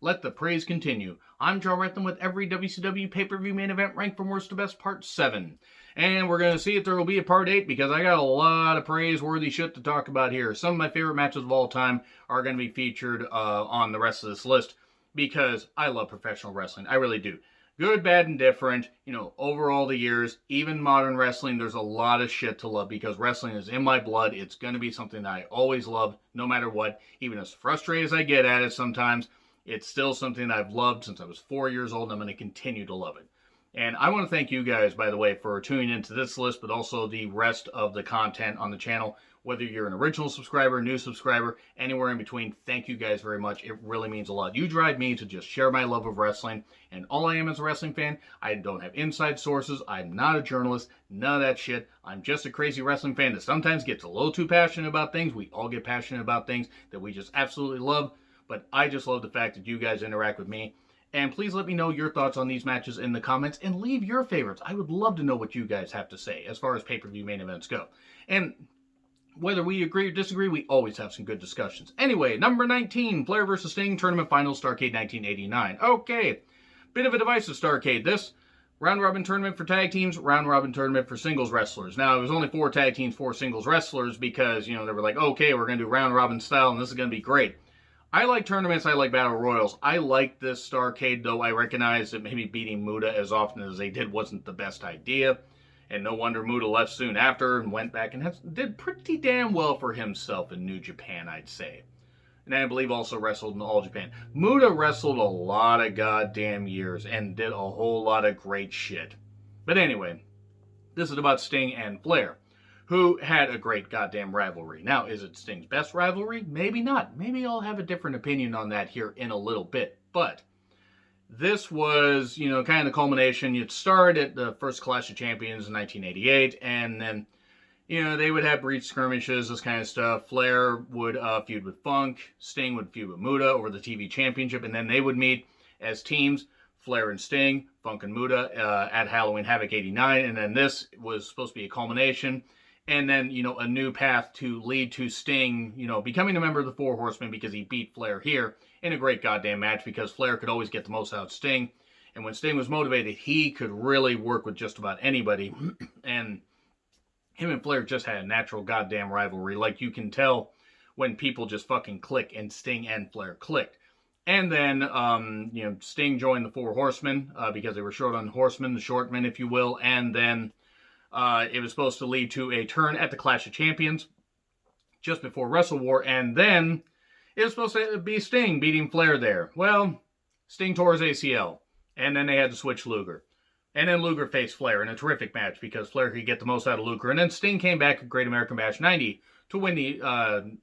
Let the praise continue. I'm Joe Rentham with every WCW pay-per-view main event ranked from worst to best part 7. And we're going to see if there will be a part 8 because I got a lot of praiseworthy shit to talk about here. Some of my favorite matches of all time are going to be featured on the rest of this list because I love professional wrestling. I really do. Good, bad, and different. You know, over all the years, even modern wrestling, there's a lot of shit to love because wrestling is in my blood. It's going to be something that I always love, no matter what. Even as frustrated as I get at it sometimes, it's still something that I've loved since I was 4 years old, and I'm going to continue to love it. And I want to thank you guys, by the way, for tuning into this list, but also the rest of the content on the channel. Whether you're an original subscriber, new subscriber, anywhere in between, thank you guys very much. It really means a lot. You drive me to just share my love of wrestling, and all I am as a wrestling fan, I don't have inside sources, I'm not a journalist, none of that shit. I'm just a crazy wrestling fan that sometimes gets a little too passionate about things. We all get passionate about things that we just absolutely love, but I just love the fact that you guys interact with me. And please let me know your thoughts on these matches in the comments and leave your favorites. I would love to know what you guys have to say as far as pay-per-view main events go. And whether we agree or disagree, we always have some good discussions. Anyway, number 19, Flair vs. Sting Tournament Finals, Starrcade 1989. Okay, bit of a divisive Starrcade. This round-robin tournament for tag teams, round-robin tournament for singles wrestlers. Now, it was only 4 tag teams, 4 singles wrestlers because, you know, they were like, okay, we're going to do round-robin style, and this is going to be great. I like tournaments, I like battle royals. I like this Starrcade, though I recognize that maybe beating Muta as often as they did wasn't the best idea. And no wonder Muta left soon after and went back and did pretty damn well for himself in New Japan, I'd say. And I believe also wrestled in All Japan. Muta wrestled a lot of goddamn years and did a whole lot of great shit. But anyway, this is about Sting and Flair, who had a great goddamn rivalry. Now, is it Sting's best rivalry? Maybe not. Maybe I'll have a different opinion on that here in a little bit. But this was, you know, kind of the culmination. It started at the first Clash of Champions in 1988, and then, you know, they would have brief skirmishes, this kind of stuff. Flair would feud with Funk, Sting would feud with Muta over the TV Championship, and then they would meet as teams, Flair and Sting, Funk and Muta, at Halloween Havoc 89, and then this was supposed to be a culmination, and then, you know, a new path to lead to Sting, you know, becoming a member of the Four Horsemen because he beat Flair here in a great goddamn match because Flair could always get the most out of Sting. And when Sting was motivated, he could really work with just about anybody. And him and Flair just had a natural goddamn rivalry. Like you can tell when people just fucking click, and Sting and Flair clicked. And then, you know, Sting joined the Four Horsemen because they were short on horsemen, the shortmen, if you will. And then it was supposed to lead to a turn at the Clash of Champions just before Wrestle War, and then it was supposed to be Sting beating Flair there. Well, Sting tore his ACL, and then they had to switch Luger. And then Luger faced Flair in a terrific match because Flair could get the most out of Luger, and then Sting came back at Great American Bash 90 to win the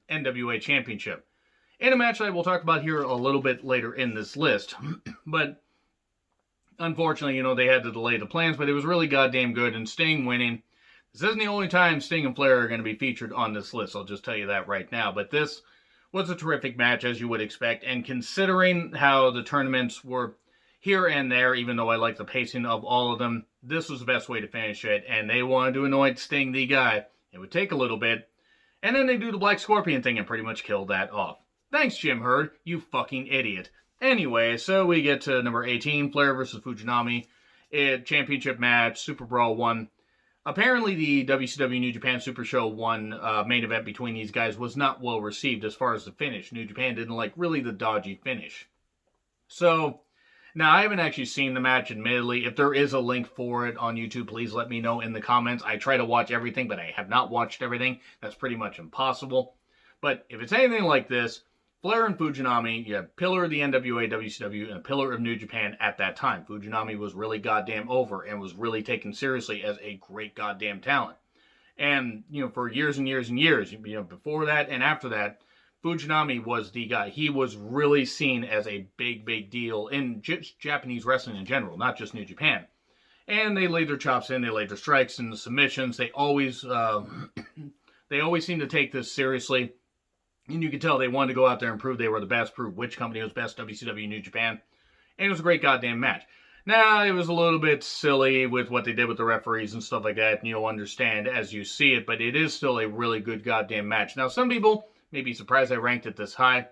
NWA Championship. In a match that we'll talk about here a little bit later in this list, but unfortunately, you know, they had to delay the plans, but it was really goddamn good, and Sting winning. This isn't the only time Sting and Flair are going to be featured on this list, I'll just tell you that right now, but this was a terrific match, as you would expect, and considering how the tournaments were here and there, even though I like the pacing of all of them, this was the best way to finish it, and they wanted to anoint Sting the guy. It would take a little bit, and then they do the Black Scorpion thing and pretty much kill that off. Thanks, Jim Herd, you fucking idiot. Anyway, so we get to number 18, Flair versus Fujinami. Championship match, Super Brawl 1. Apparently, the WCW New Japan Super Show 1 main event between these guys was not well received as far as the finish. New Japan didn't like really the dodgy finish. So, now I haven't actually seen the match, admittedly. If there is a link for it on YouTube, please let me know in the comments. I try to watch everything, but I have not watched everything. That's pretty much impossible. But if it's anything like this, Flair and Fujinami, you have pillar of the NWA, WCW, and a pillar of New Japan at that time. Fujinami was really goddamn over and was really taken seriously as a great goddamn talent. And, you know, for years and years and years, you know, before that and after that, Fujinami was the guy. He was really seen as a big, big deal in Japanese wrestling in general, not just New Japan. And they laid their chops in, they laid their strikes and the submissions. They always seem to take this seriously. And you could tell they wanted to go out there and prove they were the best, prove which company was best, WCW, New Japan. And it was a great goddamn match. Now, it was a little bit silly with what they did with the referees and stuff like that, and you'll understand as you see it, but it is still a really good goddamn match. Now, some people may be surprised I ranked it this high.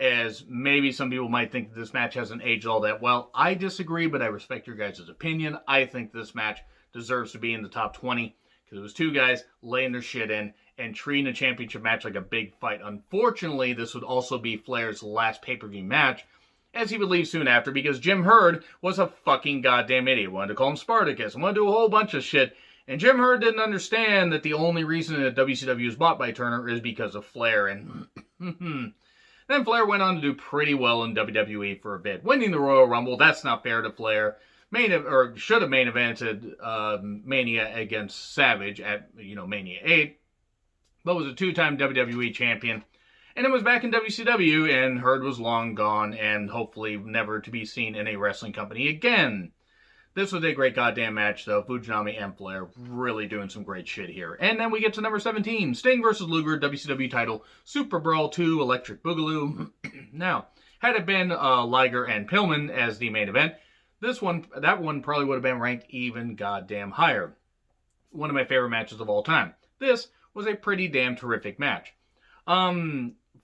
as maybe some people might think that this match hasn't aged all that well. I disagree, but I respect your guys' opinion. I think this match deserves to be in the top 20 because it was two guys laying their shit in and treating a championship match like a big fight. Unfortunately, this would also be Flair's last pay-per-view match, as he would leave soon after because Jim Herd was a fucking goddamn idiot. Wanted to call him Spartacus, wanted to do a whole bunch of shit, and Jim Herd didn't understand that the only reason that WCW was bought by Turner is because of Flair, and then Flair went on to do pretty well in WWE for a bit, winning the Royal Rumble. That's not fair to Flair. Should have main evented Mania against Savage at Mania 8, but was a two-time WWE champion. And it was back in WCW, and Herd was long gone, and hopefully never to be seen in a wrestling company again. This was a great goddamn match, though. Fujinami and Flair really doing some great shit here. And then we get to number 17, Sting versus Luger, WCW title, Super Brawl 2, Electric Boogaloo. Now, had it been Liger and Pillman as the main event, that one probably would have been ranked even goddamn higher. One of my favorite matches of all time. This was a pretty damn terrific match.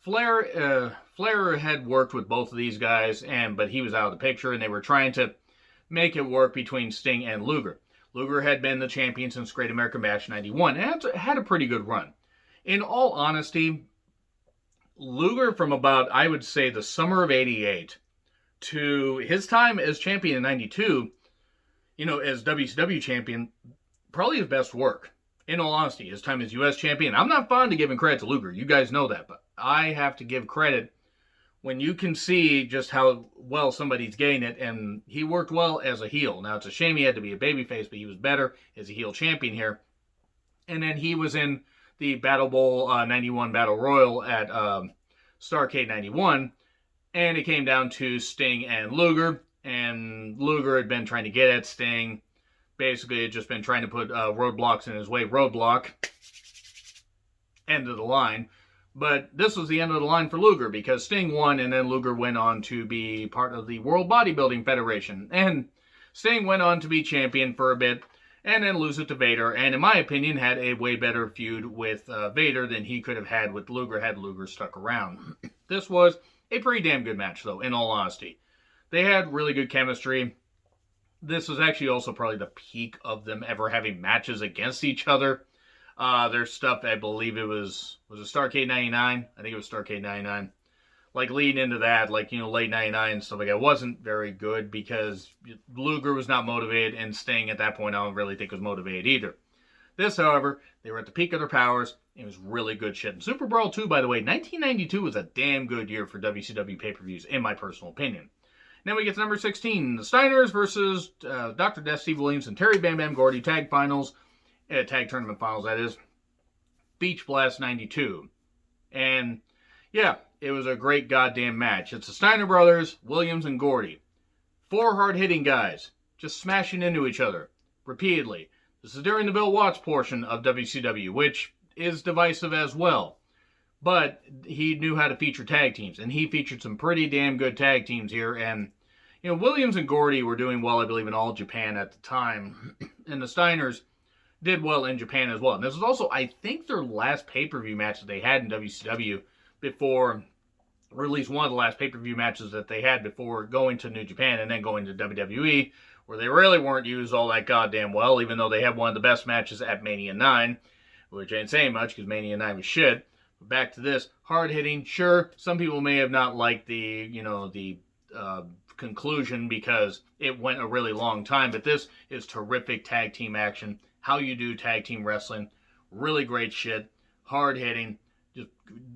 Flair had worked with both of these guys, but he was out of the picture, and they were trying to make it work between Sting and Luger. Luger had been the champion since Great American Bash 91, and had a pretty good run. In all honesty, Luger from about, I would say, the summer of 88 to his time as champion in 92, as WCW champion, probably his best work. In all honesty, his time as U.S. champion. I'm not fond of giving credit to Luger. You guys know that. But I have to give credit when you can see just how well somebody's getting it. And he worked well as a heel. Now, it's a shame he had to be a babyface, but he was better as a heel champion here. And then he was in the Battle Bowl 91 Battle Royal at Starrcade 91. And it came down to Sting and Luger. And Luger had been trying to get at Sting. Basically, had just been trying to put roadblocks in his way. Roadblock. End of the line. But this was the end of the line for Luger because Sting won, and then Luger went on to be part of the World Bodybuilding Federation. And Sting went on to be champion for a bit, and then lose it to Vader. And in my opinion, had a way better feud with Vader than he could have had with Luger had Luger stuck around. This was a pretty damn good match, though, in all honesty. They had really good chemistry. This was actually also probably the peak of them ever having matches against each other. Their stuff, I believe it was it Starrcade 99? I think it was Starrcade 99. Like, leading into that, late 99 and stuff like that, wasn't very good because Luger was not motivated, and Sting at that point I don't really think was motivated either. This, however, they were at the peak of their powers. It was really good shit. And Super Brawl 2, by the way, 1992 was a damn good year for WCW pay-per-views, in my personal opinion. Then we get to number 16, the Steiners versus Dr. Death, Steve Williams, and Terry Bam Bam Gordy tag finals, tag tournament finals, that is, Beach Blast 92. And, yeah, it was a great goddamn match. It's the Steiner brothers, Williams, and Gordy. Four hard-hitting guys, just smashing into each other, repeatedly. This is during the Bill Watts portion of WCW, which is divisive as well. But he knew how to feature tag teams, and he featured some pretty damn good tag teams here, and Williams and Gordy were doing well, I believe, in all Japan at the time. And the Steiners did well in Japan as well. And this was also, I think, their last pay-per-view match that they had in WCW before, or at least one of the last pay-per-view matches that they had before going to New Japan and then going to WWE, where they really weren't used all that goddamn well, even though they had one of the best matches at Mania 9, which ain't saying much because Mania 9 was shit. But back to this, hard-hitting, sure, some people may have not liked the conclusion because it went a really long time, but this is terrific tag team action. How you do tag team wrestling, really great shit, hard hitting.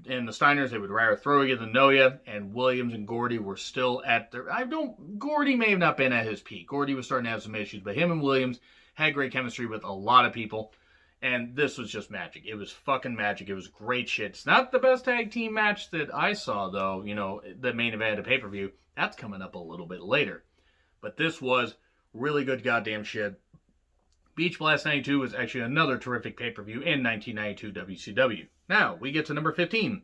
And the Steiners, they would rather throw you than know you, and Williams and Gordy were still at their. Gordy may have not been at his peak. Gordy was starting to have some issues, but him and Williams had great chemistry with a lot of people. And this was just magic. It was fucking magic. It was great shit. It's not the best tag team match that I saw, though. The main event of pay-per-view. That's coming up a little bit later. But this was really good goddamn shit. Beach Blast 92 was actually another terrific pay-per-view in 1992 WCW. Now, we get to number 15.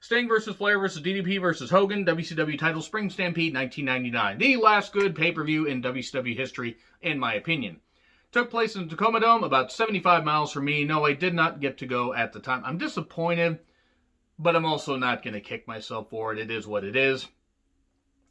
Sting versus Flair versus DDP versus Hogan, WCW title, Spring Stampede 1999. The last good pay-per-view in WCW history, in my opinion. Took place in the Tacoma Dome, about 75 miles from me. No, I did not get to go at the time. I'm disappointed, but I'm also not going to kick myself for it. It is what it is.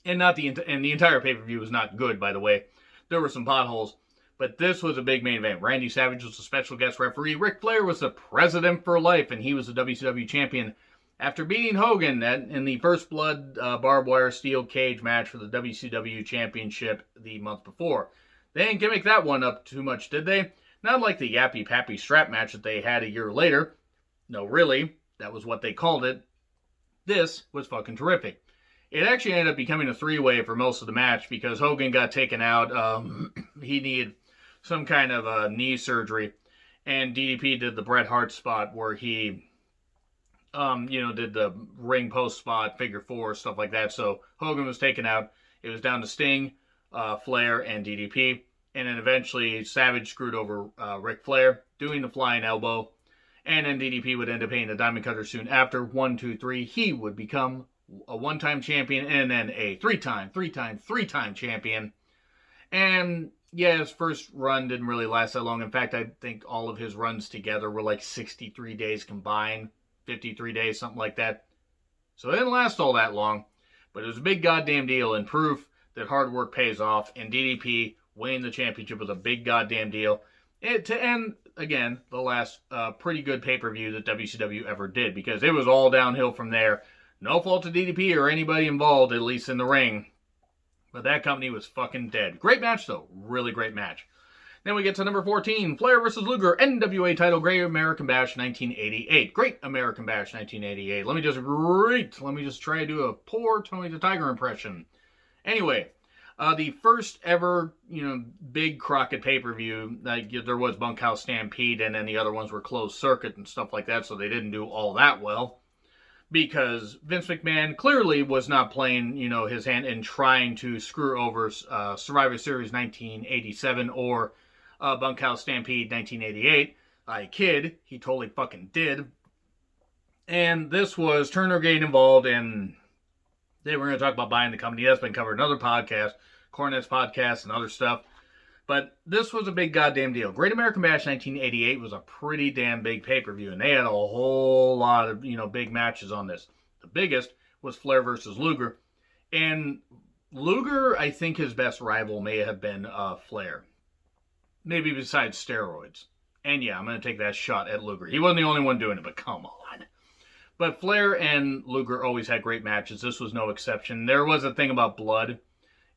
And the entire pay-per-view was not good, by the way. There were some potholes. But this was a big main event. Randy Savage was a special guest referee. Ric Flair was the president for life, and he was the WCW champion after beating Hogan in the First Blood barbed wire steel cage match for the WCW championship the month before. They didn't gimmick that one up too much, did they? Not like the Yappy Pappy strap match that they had a year later. No, really. That was what they called it. This was fucking terrific. It actually ended up becoming a three-way for most of the match because Hogan got taken out. He needed some kind of knee surgery, and DDP did the Bret Hart spot where he, did the ring post spot, figure four, stuff like that. So Hogan was taken out. It was down to Sting, Flair, and DDP, and then eventually Savage screwed over Ric Flair, doing the flying elbow, and then DDP would end up hitting the Diamond Cutter soon after. 1, 2, 3. He would become a one-time champion and then a three-time champion. And yeah, his first run didn't really last that long. In fact, I think all of his runs together were like 63 days combined, 53 days, something like that. So it didn't last all that long, but it was a big goddamn deal and proof that hard work pays off, and DDP winning the championship was a big goddamn deal. To end, again, the last pretty good pay-per-view that WCW ever did, because it was all downhill from there. No fault to DDP or anybody involved, at least in the ring. But that company was fucking dead. Great match, though. Really great match. Then we get to number 14, Flair vs. Luger, NWA title, Great American Bash 1988. Great American Bash 1988. Let me just try to do a poor Tony the Tiger impression. Anyway, the first ever, big Crockett pay-per-view, like there was Bunkhouse Stampede, and then the other ones were closed circuit and stuff like that, so they didn't do all that well. Because Vince McMahon clearly was not playing, his hand in trying to screw over Survivor Series 1987 or Bunkhouse Stampede 1988. I kid, he totally fucking did. And this was Turnergate involved, and they were going to talk about buying the company. That's been covered in other podcasts, Cornette's podcast, and other stuff. But this was a big goddamn deal. Great American Bash 1988 was a pretty damn big pay-per-view, and they had a whole lot of, big matches on this. The biggest was Flair versus Luger. And Luger, I think his best rival may have been Flair. Maybe besides steroids. And yeah, I'm going to take that shot at Luger. He wasn't the only one doing it, but come on. But Flair and Luger always had great matches. This was no exception. There was a thing about blood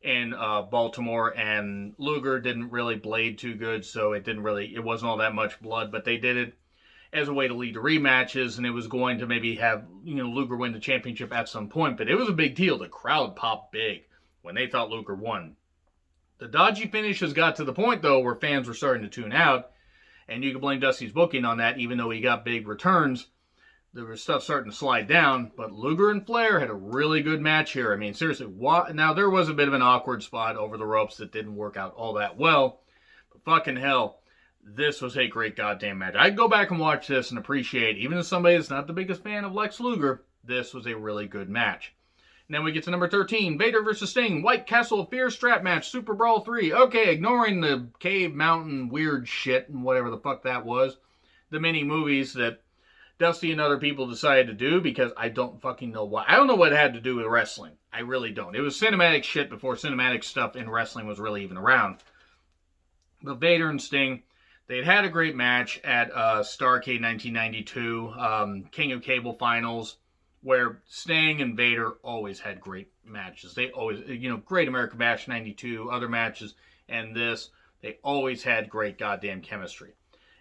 in Baltimore, and Luger didn't really blade too good, so it wasn't all that much blood, but they did it as a way to lead to rematches, and it was going to maybe have, Luger win the championship at some point, but it was a big deal. The crowd popped big when they thought Luger won. The dodgy finishes got to the point, though, where fans were starting to tune out, and you can blame Dusty's booking on that, even though he got big returns. There was stuff starting to slide down, but Luger and Flair had a really good match here. I mean, seriously, now there was a bit of an awkward spot over the ropes that didn't work out all that well, but fucking hell, this was a great goddamn match. I'd go back and watch this and appreciate, even as somebody that's not the biggest fan of Lex Luger, this was a really good match. And then we get to number 13, Vader vs. Sting, White Castle of Fear strap match, Super Brawl 3. Okay, ignoring the cave mountain weird shit and whatever the fuck that was, the mini movies that Dusty and other people decided to do, because I don't fucking know why. I don't know what it had to do with wrestling. I really don't. It was cinematic shit before cinematic stuff in wrestling was really even around. But Vader and Sting, they'd had a great match at Starrcade 1992, King of Cable Finals, where Sting and Vader always had great matches. They always, Great American Bash 92, other matches, and this, they always had great goddamn chemistry.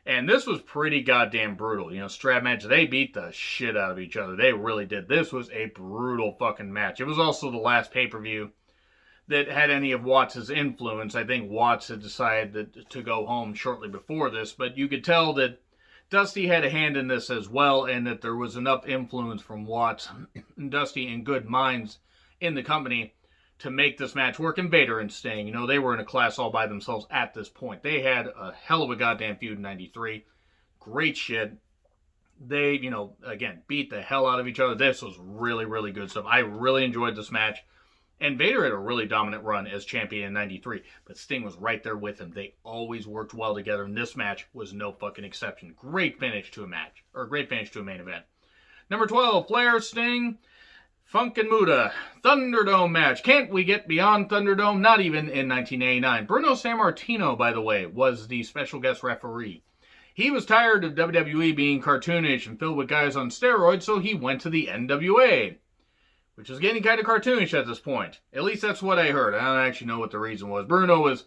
And this was pretty goddamn brutal. Strap match, they beat the shit out of each other. They really did. This was a brutal fucking match. It was also the last pay-per-view that had any of Watts' influence. I think Watts had decided to go home shortly before this, but you could tell that Dusty had a hand in this as well, and that there was enough influence from Watts and Dusty and good minds in the company to make this match work. And Vader and Sting, they were in a class all by themselves at this point. They had a hell of a goddamn feud in 93. Great shit. They, again, beat the hell out of each other. This was really, really good stuff. I really enjoyed this match. And Vader had a really dominant run as champion in 93, but Sting was right there with him. They always worked well together, and this match was no fucking exception. Great finish to a match, or great finish to a main event. Number 12, Flair, Sting, Funk and Muta. Thunderdome match. Can't we get beyond Thunderdome? Not even in 1989. Bruno Sammartino, by the way, was the special guest referee. He was tired of WWE being cartoonish and filled with guys on steroids, so he went to the NWA, which is getting kind of cartoonish at this point. At least that's what I heard. I don't actually know what the reason was. Bruno was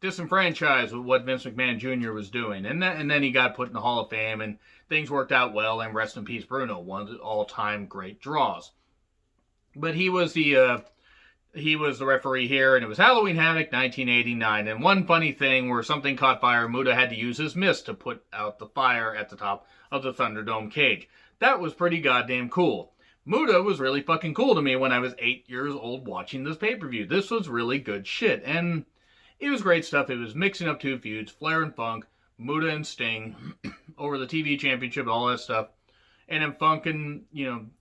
disenfranchised with what Vince McMahon Jr. was doing, and then he got put in the Hall of Fame, and things worked out well, and rest in peace Bruno, one of the all-time great draws. But he was the referee here, and it was Halloween Havoc 1989. And one funny thing where something caught fire, Muta had to use his mist to put out the fire at the top of the Thunderdome cage. That was pretty goddamn cool. Muta was really fucking cool to me when I was 8 years old watching this pay-per-view. This was really good shit, and it was great stuff. It was mixing up two feuds, Flair and Funk, Muta and Sting, over the TV championship and all that stuff. And then Funk and,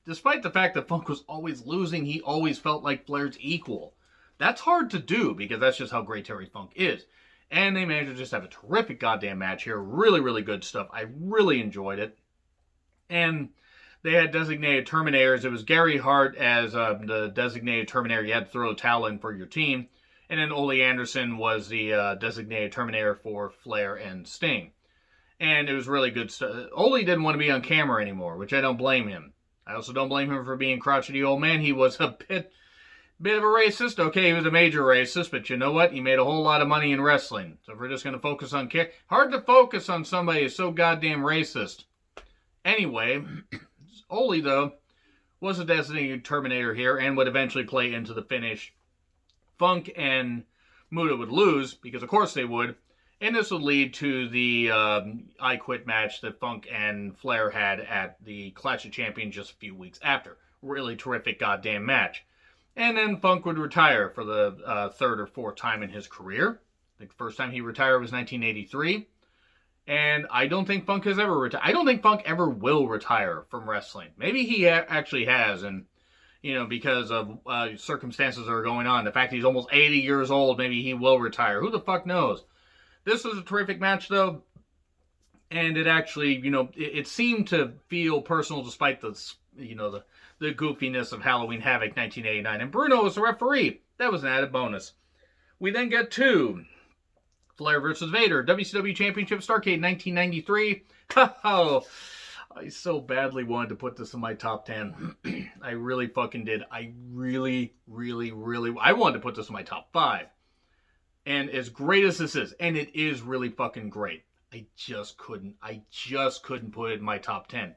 despite the fact that Funk was always losing, he always felt like Flair's equal. That's hard to do because that's just how great Terry Funk is. And they managed to just have a terrific goddamn match here. Really, really good stuff. I really enjoyed it. And they had designated Terminators. It was Gary Hart as the designated Terminator. You had to throw a towel in for your team. And then Ole Anderson was the designated Terminator for Flair and Sting. And it was really good stuff. Ole didn't want to be on camera anymore, which I don't blame him. I also don't blame him for being crotchety old man. He was a bit of a racist. Okay, he was a major racist, but you know what? He made a whole lot of money in wrestling. So if we're just going to focus on... Hard to focus on somebody who's so goddamn racist. Anyway, Ole, though, was a designated Terminator here and would eventually play into the finish. Funk and Muta would lose, because of course they would. And this would lead to the I Quit match that Funk and Flair had at the Clash of Champions just a few weeks after. Really terrific goddamn match. And then Funk would retire for the third or fourth time in his career. I think the first time he retired was 1983. And I don't think Funk has ever retired. I don't think Funk ever will retire from wrestling. Maybe he actually has, and because of circumstances that are going on. The fact that he's almost 80 years old, maybe he will retire. Who the fuck knows? This was a terrific match, though, and it actually, it seemed to feel personal despite the goofiness of Halloween Havoc 1989. And Bruno was the referee. That was an added bonus. We then get to Flair versus Vader, WCW Championship, Starrcade 1993. Oh, I so badly wanted to put this in my top 10. I really fucking did. I really I wanted to put this in my top 5. And as great as this is, and it is really fucking great, I just couldn't put it in my top 10.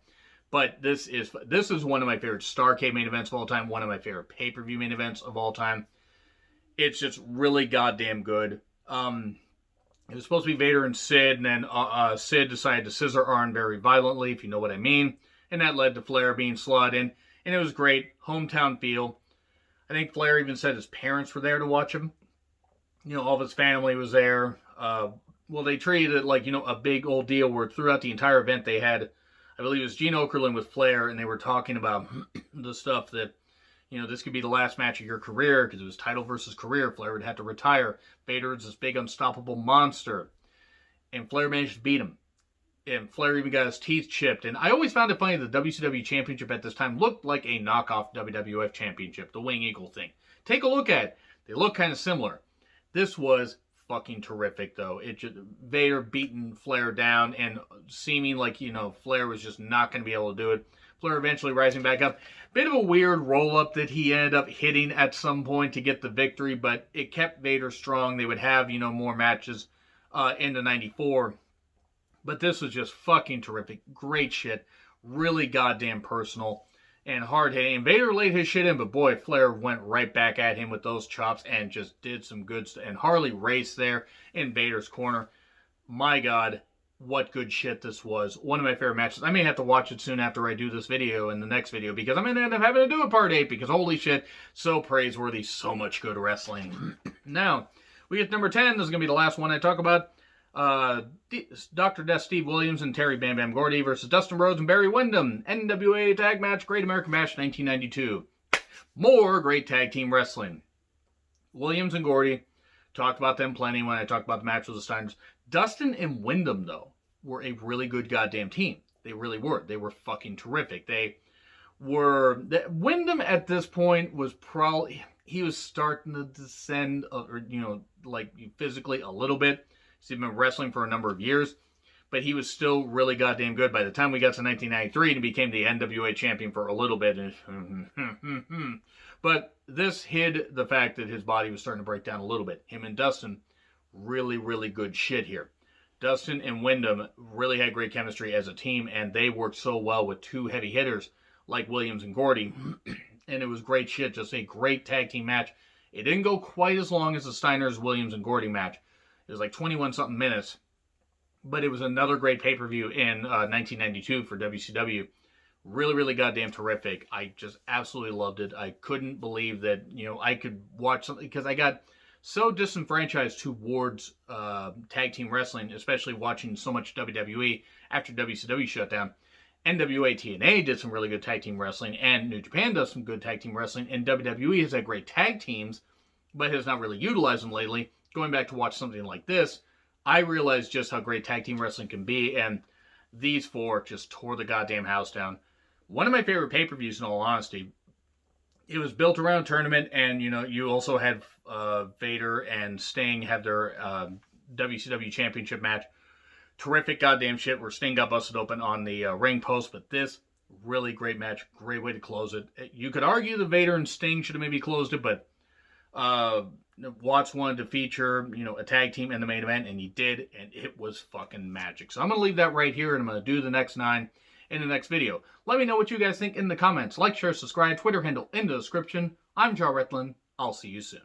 But this is one of my favorite Starrcade main events of all time, one of my favorite pay-per-view main events of all time. It's just really goddamn good. It was supposed to be Vader and Sid, and then Sid decided to scissor Arn very violently, if you know what I mean. And that led to Flair being slotted in. And it was great. Hometown feel. I think Flair even said his parents were there to watch him. All of his family was there. Well, they treated it like, a big old deal where throughout the entire event they had, I believe it was Gene Okerlund with Flair, and they were talking about the stuff that, this could be the last match of your career because it was title versus career. Flair would have to retire. Vader is this big unstoppable monster. And Flair managed to beat him. And Flair even got his teeth chipped. And I always found it funny that the WCW Championship at this time looked like a knockoff WWF Championship, the Wing Eagle thing. Take a look at it. They look kind of similar. This was fucking terrific, though. Vader beating Flair down and seeming like, Flair was just not going to be able to do it. Flair eventually rising back up. Bit of a weird roll-up that he ended up hitting at some point to get the victory, but it kept Vader strong. They would have, more matches into 94. But this was just fucking terrific. Great shit. Really goddamn personal. And hard-hitting. And Vader laid his shit in, but boy, Flair went right back at him with those chops and just did some good stuff. And Harley raced there in Vader's corner. My God, what good shit this was. One of my favorite matches. I may have to watch it soon after I do this video and the next video, because I'm going to end up having to do a part 8, because holy shit, so praiseworthy, so much good wrestling. Now, we get number 10. This is going to be the last one I talk about. Dr. Death Steve Williams and Terry Bam Bam Gordy versus Dustin Rhodes and Barry Windham. NWA Tag Match, Great American Bash 1992. More great tag team wrestling. Williams and Gordy, talked about them plenty when I talked about the match with the Steiners. Dustin and Windham, though, were a really good goddamn team. They really were. They were fucking terrific. They Wyndham at this point was probably, he was starting to descend, or like physically a little bit. He's been wrestling for a number of years, but he was still really goddamn good. By the time we got to 1993, he became the NWA champion for a little bit. But this hid the fact that his body was starting to break down a little bit. Him and Dustin, really, really good shit here. Dustin and Wyndham really had great chemistry as a team, and they worked so well with two heavy hitters like Williams and Gordy. And it was great shit, just a great tag team match. It didn't go quite as long as the Steiners, Williams, and Gordy match. It was like 21-something minutes. But it was another great pay-per-view in 1992 for WCW. Really, really goddamn terrific. I just absolutely loved it. I couldn't believe that, I could watch something, because I got so disenfranchised towards tag team wrestling, especially watching so much WWE after WCW shut down. NWA TNA did some really good tag team wrestling, and New Japan does some good tag team wrestling, and WWE has had great tag teams, but has not really utilized them lately. Going back to watch something like this, I realized just how great tag team wrestling can be, and these four just tore the goddamn house down. One of my favorite pay-per-views, in all honesty. It was built around a tournament, and you also had Vader and Sting have their WCW championship match. Terrific goddamn shit where Sting got busted open on the ring post, but this really great match, great way to close it. You could argue that Vader and Sting should have maybe closed it, but Watts wanted to feature, a tag team in the main event, and he did, and it was fucking magic. So I'm going to leave that right here, and I'm going to do the next 9 in the next video. Let me know what you guys think in the comments. Like, share, subscribe, Twitter handle in the description. I'm Joe Retlin. I'll see you soon.